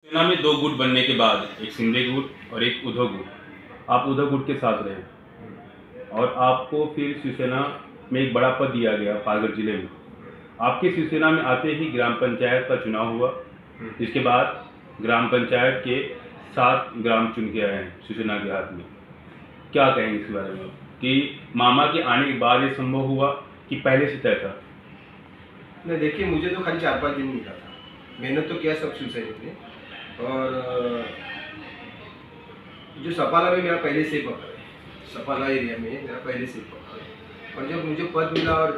सेना में दो गुट बनने के बाद एक शिंदे गुट और एक उद्धव गुट, आप उद्धव गुट के साथ रहे और आपको फिर शिवसेना में एक बड़ा पद दिया गया पालघर जिले में। आपके शिवसेना में आते ही ग्राम पंचायत का चुनाव हुआ, जिसके बाद ग्राम पंचायत के 7 ग्राम चुन के आए हैं शिवसेना के हाथ में। क्या कहेंगे इस बारे में कि मामा के आने के बाद ये संभव हुआ कि पहले से तय था? नहीं, देखिए, मुझे तो खाली 4-5 दिन मिला था। मेहनत तो किया सब शिवसैनिक ने। और जो सपाला में मेरा पहले से ही पकड़ है, सपाला एरिया में मेरा पहले से ही पकड़ है। और जब मुझे पद मिला और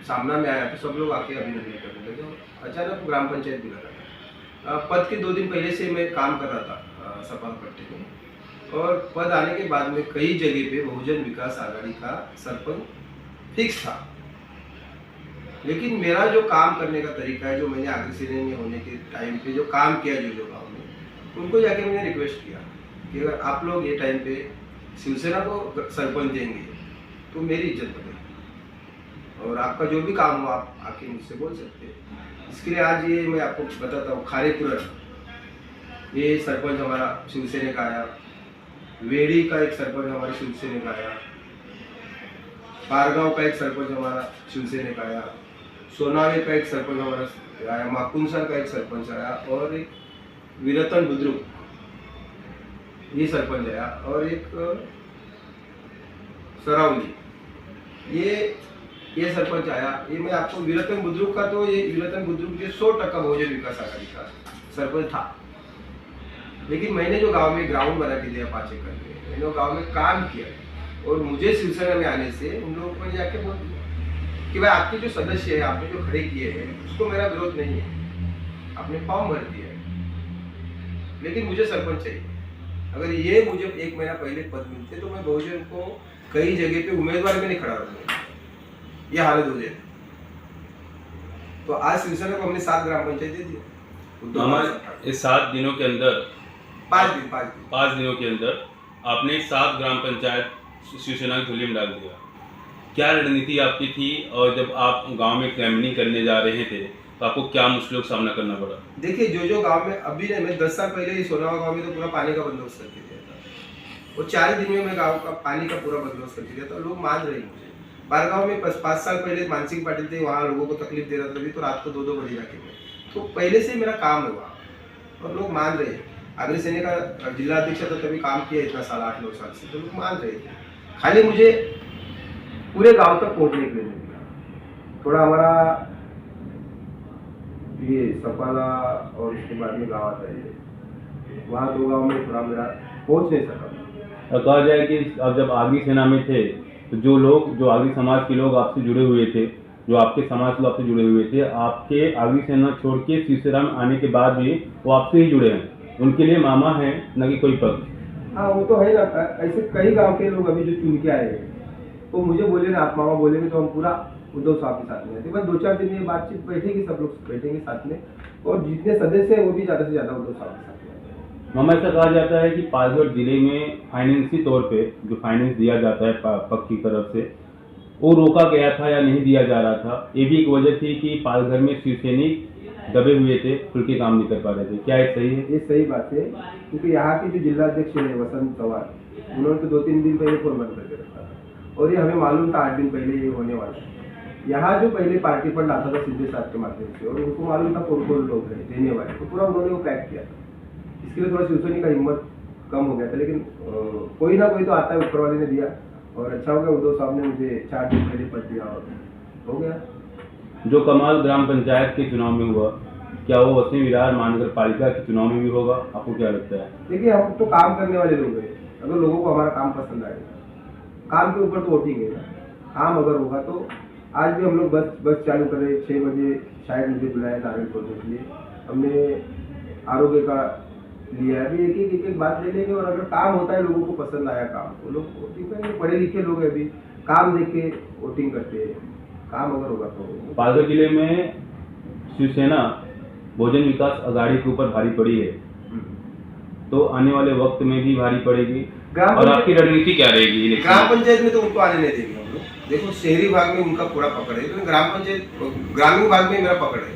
सामना में आया तो सब लोग आके अभिनंदन करने लगे और अचानक ग्राम पंचायत मिला था। पद के 2 दिन पहले से मैं काम कर रहा था सपाला पट्टी में, और पद आने के बाद में कई जगह पे बहुजन विकास आघाड़ी का सरपंच फिक्स था। लेकिन मेरा जो काम करने का तरीका है, जो मैंने आगे सेना में होने के टाइम पे जो काम किया जो गाँव में, उनको जाके मैंने रिक्वेस्ट किया कि अगर आप लोग ये टाइम पे शिवसेना को सरपंच देंगे तो मेरी इज्जत बनेगी और आपका जो भी काम हो आप आके मुझसे बोल सकते हैं। इसके लिए आज ये मैं आपको बताता हूँ, खारेपुरा ये सरपंच हमारा शिवसेना का आया, वेड़ी का एक सरपंच हमारे शिवसेना का आया, पारगांव का एक सरपंच हमारा शिवसेना का आया, सोनावे का एक सरपंच हमारा आया, माकुनसा का एक सरपंच आया और एक वीरतन बुद्रुक ये सरपंच आया और एक सरावली ये सरपंच आया। ये मैं आपको वीरतन बुद्रुक का, तो ये वीरतन बुद्रुक जो 100% बहुजन विकास आघाड़ी का सरपंच था। लेकिन मैंने जो गांव में ग्राउंड बना के दिया 5 एकड़ में, मैंने गांव में काम किया और मुझे शिवसेना में आने से उन लोगों को जाके बोल दिया कि भाई आपके जो सदस्य है, आपने जो खड़े किए हैं उसको मेरा विरोध नहीं है, आपने फॉर्म भर दिया है, लेकिन मुझे सरपंच चाहिए। अगर ये मुझे 1 महीना पहले पद मिलते तो मैं बहुजन को कई जगह पे उम्मीदवार में नहीं खड़ा रहूंगा, ये हालत हो जाए। तो आज शिवसेना को हमने 7 ग्राम पंचायत दे दिया। इस 7 दिनों के अंदर 5 दिनों के अंदर आपने 7 ग्राम पंचायत शिवसेना की झोली में डाल दिया। क्या रणनीति आपकी थी और जब आप गांव में कैंपेनिंग करने जा रहे थे तो आपको क्या मुश्किलों का सामना करना पड़ा? देखिए, जो गांव में अभी ने मैं 10 साल पहले सोनावा गांव में तो पूरा पानी का बंदोबस्त करके दिया था और 4 दिन में मैं गांव का पानी का पूरा बंदोबस्त करके दिया था। लोग मान रहे मुझे। बारगांव में 5 साल पहले मानसिंह पाटिल थे, वहाँ लोगों को तकलीफ दे रहा था, तो रात को 2-2 बजे जाके मैं, तो पहले से मेरा काम है वहाँ और लोग मान रहे। अग्रसेना का जिला अध्यक्ष था, तभी काम किया इतना साल, 8-9 साल से, तो लोग मान रहे थे। खाली मुझे पूरे गांव तक पहुंचने के लिए नहीं दिया। थोड़ा हमारा ये सपाला और उसके बाद में गाँव आता है, वहाँ 2 गाँव में थोड़ा मेरा पहुंच नहीं सका। और कहा जाए कि अब जब आगरी सेना में थे तो जो आगरी समाज के लोग आपसे जुड़े हुए थे, जो आपके समाज लोग आपसे जुड़े हुए थे, आपके आगरी सेना छोड़ के शिवसेना में आने के बाद भी वो आपसे ही जुड़े हैं, उनके लिए मामा है न कि कोई पक्ष। हाँ, वो तो है ना। ऐसे कई गांव के लोग अभी जो चुन के आए हैं, तो मुझे बोले ना आप मामा बोलेंगे तो हम पूरा उद्धव साहब के साथ में रहते। बस 2-4 दिन ये बातचीत बैठेगी, सब लोग बैठेंगे साथ में और जितने सदस्य हैं वो भी ज़्यादा से ज़्यादा उद्धव साहब के साथ में। मामा, ऐसा कहा जाता है कि पालघर जिले में फाइनेंसी तौर पे जो फाइनेंस दिया जाता है पक्ष की तरफ से, वो रोका गया था या नहीं दिया जा रहा था। ये भी एक वजह थी कि पालघर में शिवसैनिक दबे हुए थे, खुल के काम नहीं कर पा रहे थे। क्या ये सही है? ये सही बात है, क्योंकि यहाँ के जो जिलाध्यक्ष है वसंत पवार, उन्होंने तो 2-3 दिन पहले फोन बंद करके रखा था और ये हमें मालूम था 8 दिन पहले ये होने वाला है। यहाँ जो पहले पार्टी फंड आता था सीधे साथ के माध्यम से, और उनको मालूम था कौन लोग हैं देने वाले, तो पूरा उन्होंने वो पैक किया था। इसके लिए थोड़ा शिवसेना का हिम्मत कम हो गया था, लेकिन कोई ना कोई तो आता है, ऊपर वाले ने दिया और अच्छा हो गया। उद्धव साहब ने मुझे 4 दिन पहले पद दिया और हो गया। जो कमाल ग्राम पंचायत के चुनाव में हुआ, क्या वो वसीम विरार महानगर पालिका के चुनाव में भी होगा? आपको क्या लगता है? देखिए, हम तो काम करने वाले लोग हैं। अगर लोगों को हमारा काम पसंद आएगा, काम के ऊपर तो वोटिंग है ना। काम अगर होगा तो आज भी हम लोग बस चालू करें 6 बजे, शायद मुझे बुलाया नारायण खोलने के लिए, हमने आरोग्य का लिया है। अभी एक बात ले लेंगे और अगर काम होता है, लोगों को पसंद आया काम, तो लोग वोटिंग करेंगे। पढ़े लिखे लोग अभी काम देख के वोटिंग करते हैं, काम अगर होगा तो। पालघर जिले में शिवसेना बहुजन विकास आघाड़ी के ऊपर भारी पड़ी है, तो आने वाले वक्त में भी भारी पड़ेगी। और आपकी रणनीति क्या रहेगी? ग्राम पंचायत में तो उनको आने नहीं देंगे हम लोग। देखो, शहरी भाग में उनका पूरा पकड़ है, लेकिन ग्राम पंचायत ग्रामीण भाग में मेरा पकड़ है।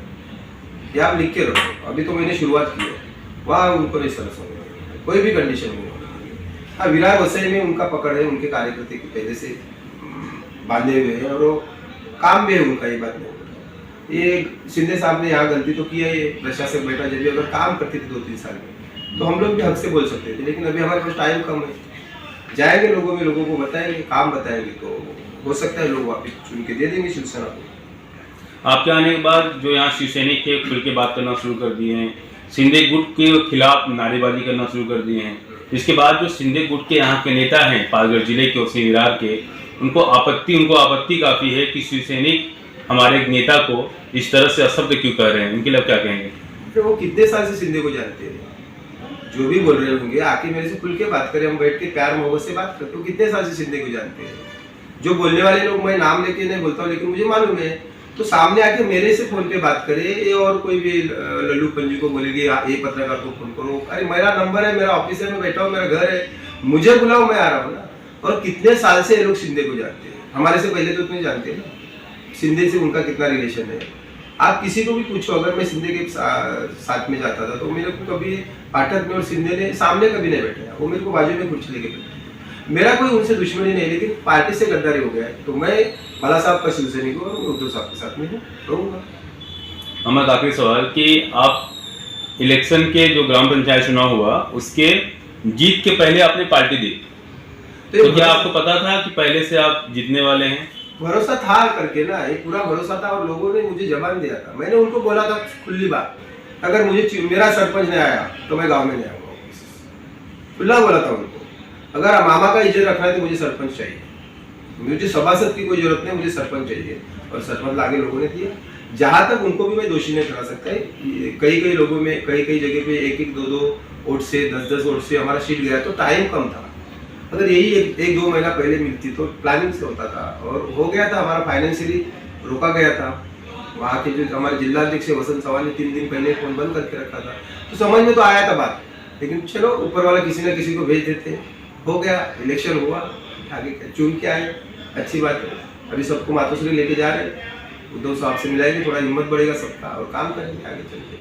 ये आप लिख के रखो, अभी तो मैंने शुरुआत की है। वहाँ उनको नहीं सरस होने, कोई भी कंडीशन में। हाँ, विरार वसई में उनका पकड़ है, उनके कार्यकर्ता की पहले से बांधे हुए हैं और वो काम भी है उनका, ये बात नहीं। ये शिंदे साहब ने यहाँ गलती तो की है, ये प्रशासक बैठा जब भी अगर काम करते थे 2-3 साल में तो हम लोग भी हक से बोल सकते थे, लेकिन अभी हमारे पास टाइम कम है। जाएंगे लोगों में, लोगों को बताएंगे, काम बताएंगे तो हो सकता है लोग वापस चुन के दे देंगे शिवसेना को। आपके आने के बाद जो यहाँ शिवसैनिक थे खुल के बात करना शुरू कर दिए हैं, शिंदे गुट के खिलाफ नारेबाजी करना शुरू कर दिए हैं। इसके बाद जो शिंदे गुट के यहाँ के नेता हैं पालघर जिले के और विरार के, उनको आपत्ति काफ़ी है कि शिवसैनिक हमारे नेता को इस तरह से अशब्द क्यों कर रहे हैं, उनके लिए क्या कहेंगे? तो वो कितने साल से शिंदे को जानते हैं, जो भी बोल रहे होंगे आके मेरे से खुल के बात करें, हम बैठ के प्यार मोहब्बत से बात करते हो। कितने साल से शिंदे को जानते हैं, जो बोलने वाले लोग, मैं नाम लेके नहीं बोलता हूँ लेकिन मुझे मालूम है, तो सामने आके मेरे से फोन पे बात करे, ये और कोई भी लल्लू पंजी को बोलेगी ये पत्रकार को फोन करो, अरे मेरा नंबर है, मेरा ऑफिस है, मैं बैठा हूँ, मेरा घर है, मुझे बुलाओ, मैं आ रहा हूँ ना। और कितने साल से ये लोग शिंदे को जानते हैं, हमारे से पहले तो उतने जानते हैं ना, शिंदे से उनका कितना रिलेशन है। आप किसी को भी पूछो, अगर मैं शिंदे के साथ में जाता था तो मेरे को कभी पाठक में और शिंदे ने सामने कभी नहीं बैठा, वो मेरे को बाजू में कुर्सी लेके बैठे। मेरा कोई उनसे दुश्मनी नहीं, लेकिन पार्टी से गद्दारी हो गया है, तो मैं बाला साहब का शिवसैनिक हूँ और उद्धव साहब के साथ में हूँ, रहूँगा। हमारा आखिरी सवाल कि आप इलेक्शन के जो ग्राम पंचायत चुनाव हुआ उसके जीत के पहले आपने पार्टी दी, तो क्या आपको पता था कि पहले से आप जीतने वाले हैं? भरोसा था करके ना, एक पूरा भरोसा था और लोगों ने मुझे जवाब दिया था। मैंने उनको बोला था खुली बात, अगर मुझे मेरा सरपंच नहीं आया तो मैं गांव में नहीं आऊँगा, खुला बोला था उनको। अगर मामा का इज्जत रखना है तो मुझे सरपंच चाहिए, मुझे सभासद की कोई जरूरत नहीं, मुझे सरपंच चाहिए, और सरपंच आगे लोगों ने दिया। जहाँ तक उनको भी मैं दोषी नहीं ठहरा सकता है, कई लोगों में कई जगह पे 1-1, 2-2 वोट से 10-10 वोट से हमारा सीट गया, तो टाइम कम था। अगर यही 1-2 महीना पहले मिलती तो प्लानिंग से होता था और हो गया था, हमारा फाइनेंशियली रोका गया था। वहाँ के जो हमारे जिलाध्यक्ष वसंत सवाल ने 3 दिन पहले फोन बंद करके रखा था, तो समझ में तो आया था बात, लेकिन चलो ऊपर वाला किसी न किसी को भेज देते, हो गया, इलेक्शन हुआ, आगे चुन के आए, अच्छी बात है। अभी सबको मातोश्री लेके जा रहे हैं, उद्धव साहब से मिलाएंगे, थोड़ा हिम्मत बढ़ेगा सबका और काम करेंगे आगे चल के।